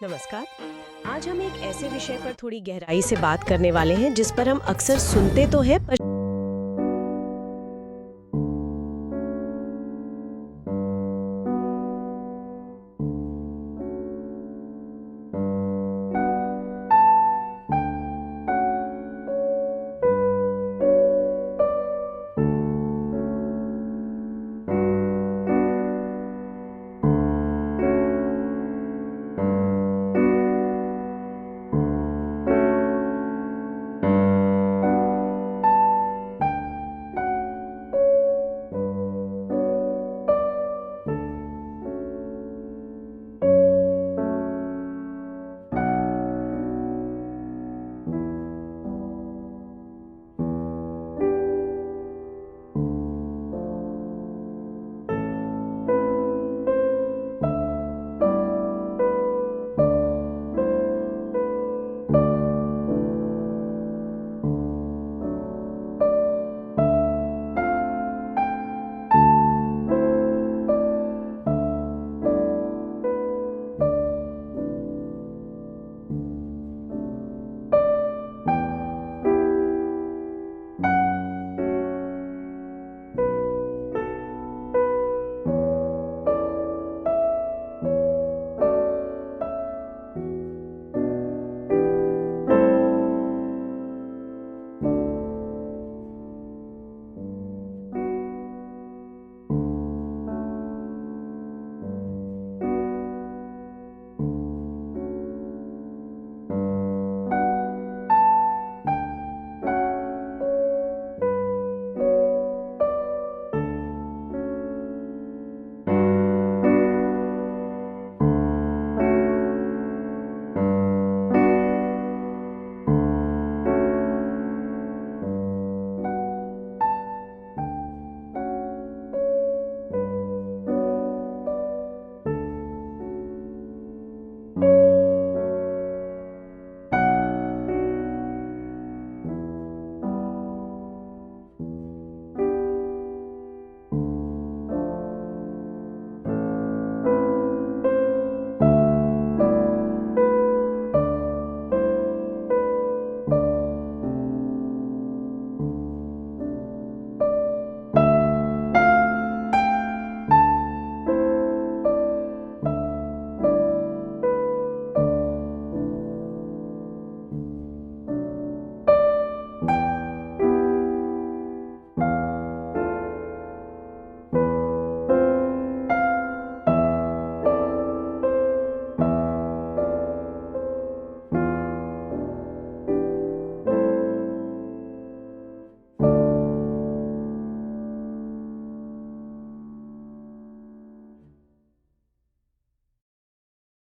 नमस्कार। आज हम एक ऐसे विषय पर थोड़ी गहराई से बात करने वाले हैं जिस पर हम अक्सर सुनते तो हैं पर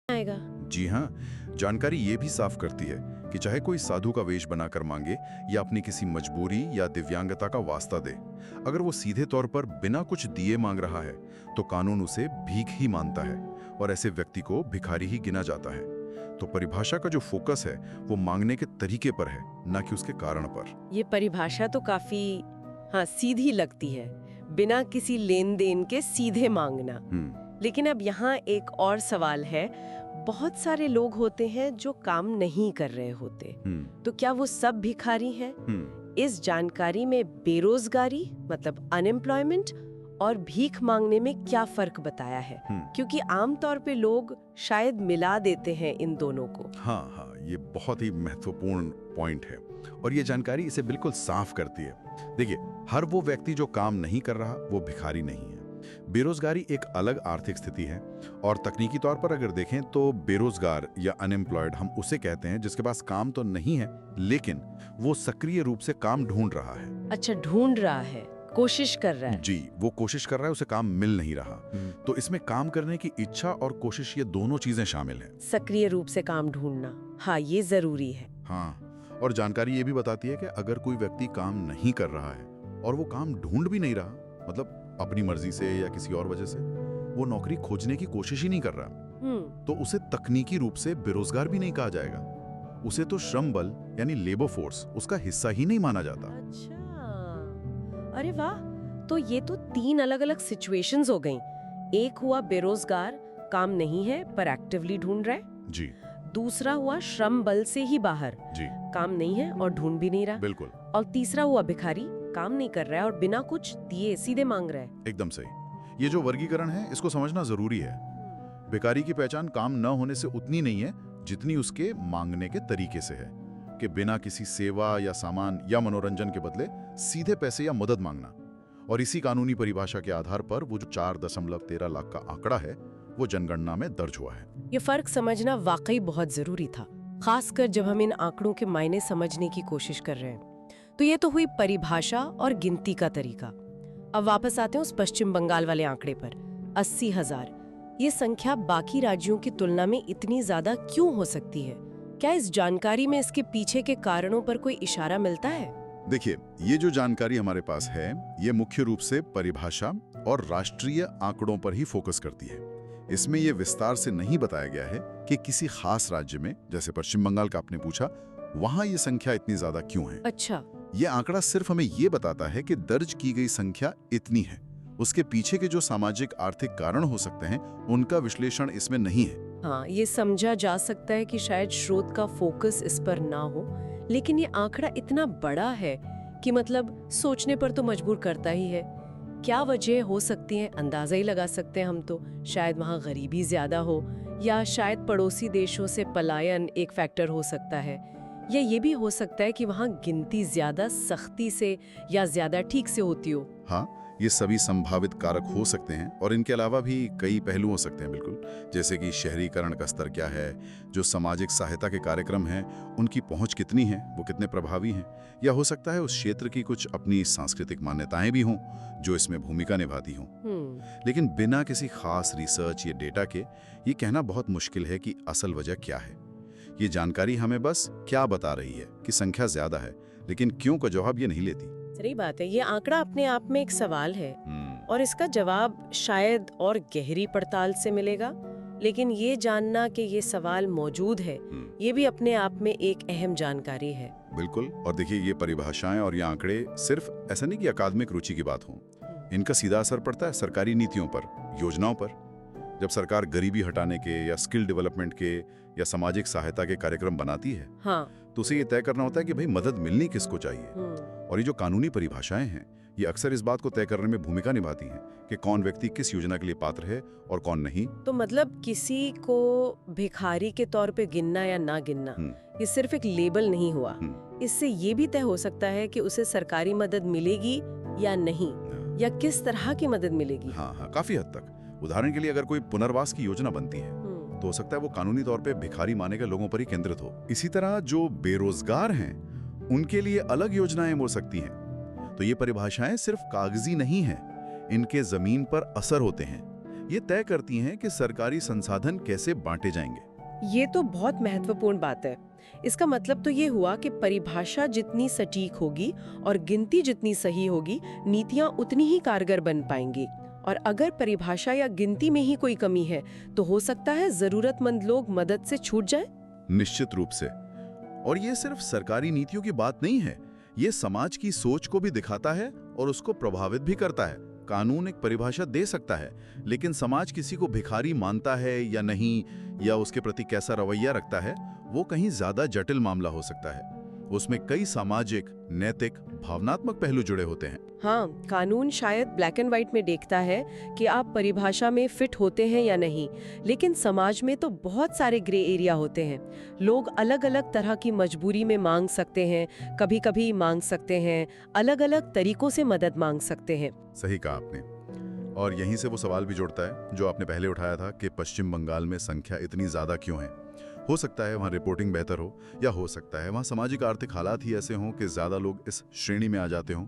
आएगा। जी हाँ, जानकारी ये भी साफ करती है कि चाहे कोई साधु का वेश बनाकर मांगे या अपनी किसी मजबूरी या दिव्यांगता का वास्ता दे, अगर वो सीधे तौर पर बिना कुछ दिए मांग रहा है तो कानून उसे भीख ही मानता है और ऐसे व्यक्ति को भिखारी ही गिना जाता है। तो परिभाषा का जो फोकस है वो मांगने के तरीके पर है, ना कि उसके कारण पर। ये परिभाषा तो काफी सीधी लगती है, बिना किसी लेन देन के सीधे मांगना। लेकिन अब यहाँ एक और सवाल है। बहुत सारे लोग होते हैं जो काम नहीं कर रहे होते, तो क्या वो सब भिखारी हैं? इस जानकारी में बेरोजगारी मतलब अनएम्प्लॉयमेंट और भीख मांगने में क्या फर्क बताया है? क्योंकि आमतौर पे लोग शायद मिला देते हैं इन दोनों को। हाँ, ये बहुत ही महत्वपूर्ण पॉइंट है और ये जानकारी इसे बिल्कुल साफ करती है। देखिए, हर वो व्यक्ति जो काम नहीं कर रहा वो भिखारी नहीं है। बेरोजगारी एक अलग आर्थिक स्थिति है और तकनीकी तौर पर अगर देखें तो बेरोजगार या अनएम्प्लॉयड हम उसे कहते हैं जिसके पास काम तो नहीं है लेकिन वो सक्रिय रूप से काम ढूंढ रहा है। अच्छा, ढूंढ रहा है, कोशिश कर रहा है। जी, वो कोशिश कर रहा है, उसे काम मिल नहीं रहा। तो इसमें काम करने की इच्छा और कोशिश, ये दोनों चीजें शामिल हैं। सक्रिय रूप से काम ढूंढना, हाँ ये जरूरी है। हाँ, और जानकारी ये भी बताती है कि अगर कोई व्यक्ति काम नहीं कर रहा है और वो काम ढूंढ भी नहीं रहा, मतलब अपनी मर्जी से या किसी और वजह से वो नौकरी खोजने की कोशिश ही नहीं कर रहा, तो उसे तकनीकी रूप से बेरोजगार भी नहीं कहा जाएगा। उसे तो श्रम बल यानी लेबर फोर्स उसका हिस्सा ही नहीं माना जाता। अच्छा, अरे वाह, तो ये तो 3 अलग-अलग सिचुएशंस हो गईं। एक हुआ बेरोजगार, काम नहीं है पर एक्टिवली ढूंढ रहा है। जी, दूसरा हुआ श्रम बल से ही बाहर, जी काम नहीं है और ढूंढ भी नहीं रहा। बिल्कुल, और तीसरा हुआ भिखारी, काम नहीं कर रहा है और बिना कुछ दिए सीधे मांग रहा है। एकदम सही। ये जो वर्गीकरण है इसको समझना जरूरी है। भिखारी की पहचान काम न होने से उतनी नहीं है जितनी उसके मांगने के तरीके से है, कि बिना किसी सेवा या सामान या मनोरंजन के बदले सीधे पैसे या मदद मांगना। और इसी कानूनी परिभाषा के आधार पर वो जो 4.13 लाख का आंकड़ा है वो जनगणना में दर्ज हुआ है। ये फर्क समझना वाकई बहुत जरूरी था, खासकर जब हम इन आंकड़ों के मायने समझने की कोशिश कर रहे हैं। तो ये तो हुई परिभाषा और गिनती का तरीका। अब वापस आते हैं उस पश्चिम बंगाल वाले आंकड़े पर, 80,000। ये संख्या बाकी राज्यों की तुलना में इतनी ज्यादा क्यों हो सकती है? क्या इस जानकारी में इसके पीछे के कारणों पर कोई इशारा मिलता है? देखिए, ये जो जानकारी हमारे पास है ये मुख्य रूप से परिभाषा और राष्ट्रीय आंकड़ों पर ही फोकस करती है। इसमें यह विस्तार से नहीं बताया गया है कि किसी खास राज्य में, जैसे पश्चिम बंगाल का आपने पूछा, वहां ये संख्या इतनी ज्यादा क्यों है। अच्छा, ये आंकड़ा सिर्फ हमें ये बताता है कि दर्ज की गई संख्या इतनी है। उसके पीछे के जो सामाजिक आर्थिक कारण हो सकते हैं उनका विश्लेषण इसमें नहीं है। हाँ, ये समझा जा सकता है कि शायद स्रोत का फोकस इस पर ना हो, लेकिन ये आंकड़ा इतना बड़ा है कि मतलब सोचने पर तो मजबूर करता ही है। क्या वजह हो सकती है? अंदाजा ही लगा सकते हैं हम तो। शायद वहाँ गरीबी ज्यादा हो, या शायद पड़ोसी देशों से पलायन एक फैक्टर हो सकता है, या ये भी हो सकता है कि वहाँ गिनती ज्यादा सख्ती से या ज्यादा ठीक से होती हो। हाँ, ये सभी संभावित कारक हो सकते हैं और इनके अलावा भी कई पहलू हो सकते हैं, बिल्कुल। जैसे कि शहरीकरण का स्तर क्या है, जो सामाजिक सहायता के कार्यक्रम हैं उनकी पहुंच कितनी है, वो कितने प्रभावी हैं, या हो सकता है उस क्षेत्र की कुछ अपनी सांस्कृतिक मान्यताएं भी हों जो इसमें भूमिका निभाती हों। लेकिन बिना किसी खास रिसर्च या डेटा के ये कहना बहुत मुश्किल है कि असल वजह क्या है। ये जानकारी हमें बस क्या बता रही है कि संख्या ज्यादा है, लेकिन क्यों का जवाब ये नहीं लेती। सही बात है, ये आंकड़ा अपने आप में एक सवाल है और इसका जवाब शायद और गहरी पड़ताल से मिलेगा, लेकिन ये जानना कि ये सवाल मौजूद है ये भी अपने आप में एक अहम जानकारी है। बिल्कुल। और देखिए, ये परिभाषाएं और ये आंकड़े सिर्फ ऐसा नहीं कि अकादमिक रुचि की बात हो, इनका सीधा असर पड़ता है सरकारी नीतियों पर, योजनाओं पर। जब सरकार गरीबी हटाने के या स्किल डेवलपमेंट के या सामाजिक सहायता के कार्यक्रम बनाती है, तो उसे ये तय करना होता है कि भाई मदद मिलनी किसको चाहिए। और ये जो कानूनी परिभाषाएं हैं ये अक्सर इस बात को तय करने में भूमिका निभाती हैं कि कौन व्यक्ति किस योजना के लिए पात्र है और कौन नहीं। तो मतलब किसी को भिखारी के तौर पे गिनना या ना गिनना ये सिर्फ एक लेबल नहीं हुआ, इससे ये भी तय हो सकता है कि उसे सरकारी मदद मिलेगी या नहीं, या किस तरह की मदद मिलेगी। हाँ, काफी हद तक। उदाहरण के लिए अगर कोई पुनर्वास की योजना बनती है तो हो सकता है वो कानूनी तौर पे भिखारी माने गए लोगों पर ही केंद्रित हो। इसी तरह जो बेरोजगार हैं उनके लिए अलग योजनाएं हो सकती हैं। तो ये परिभाषाएं सिर्फ कागजी नहीं हैं, इनके जमीन पर असर होते हैं। ये तय करती हैं कि सरकारी संसाधन कैसे बांटे जाएंगे। ये तो बहुत महत्वपूर्ण बात है। इसका मतलब तो ये हुआ कि परिभाषा जितनी सटीक होगी और गिनती जितनी सही होगी, नीतियां उतनी ही कारगर बन पाएंगी। और अगर परिभाषा या गिनती में ही कोई कमी है तो हो सकता है जरूरतमंद लोग मदद से छूट जाए। निश्चित रूप से। और ये सिर्फ सरकारी नीतियों की बात नहीं है, ये समाज की सोच को भी दिखाता है और उसको प्रभावित भी करता है। कानून एक परिभाषा दे सकता है, लेकिन समाज किसी को भिखारी मानता है या नहीं, या उसके प्रति कैसा रवैया रखता है, वो कहीं ज्यादा जटिल मामला हो सकता है। उसमें कई सामाजिक, नैतिक, भावनात्मक पहलू जुड़े होते हैं। हाँ, कानून शायद ब्लैक एंड व्हाइट में देखता है कि आप परिभाषा में फिट होते हैं या नहीं, लेकिन समाज में तो बहुत सारे ग्रे एरिया होते हैं। लोग अलग अलग तरह की मजबूरी में मांग सकते हैं, कभी कभी मांग सकते हैं, अलग अलग तरीकों से मदद मांग सकते हैं। सही कहा आपने। और यहीं से वो सवाल भी जुड़ता है जो आपने पहले उठाया था कि पश्चिम बंगाल में संख्या इतनी ज्यादा क्यों है। हो सकता है वहाँ रिपोर्टिंग बेहतर हो, या हो सकता है वहाँ सामाजिक आर्थिक हालात ही ऐसे हों कि ज्यादा लोग इस श्रेणी में आ जाते हों।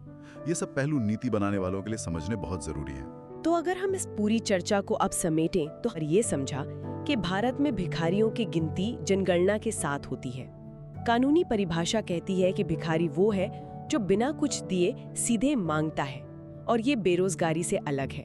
ये सब पहलू नीति बनाने वालों के लिए समझने बहुत जरूरी है। तो अगर हम इस पूरी चर्चा को अब समेटें तो ये समझा कि भारत में भिखारियों की गिनती जनगणना के साथ होती है। कानूनी परिभाषा कहती है कि भिखारी वो है जो बिना कुछ दिए सीधे मांगता है, और ये बेरोजगारी से अलग है।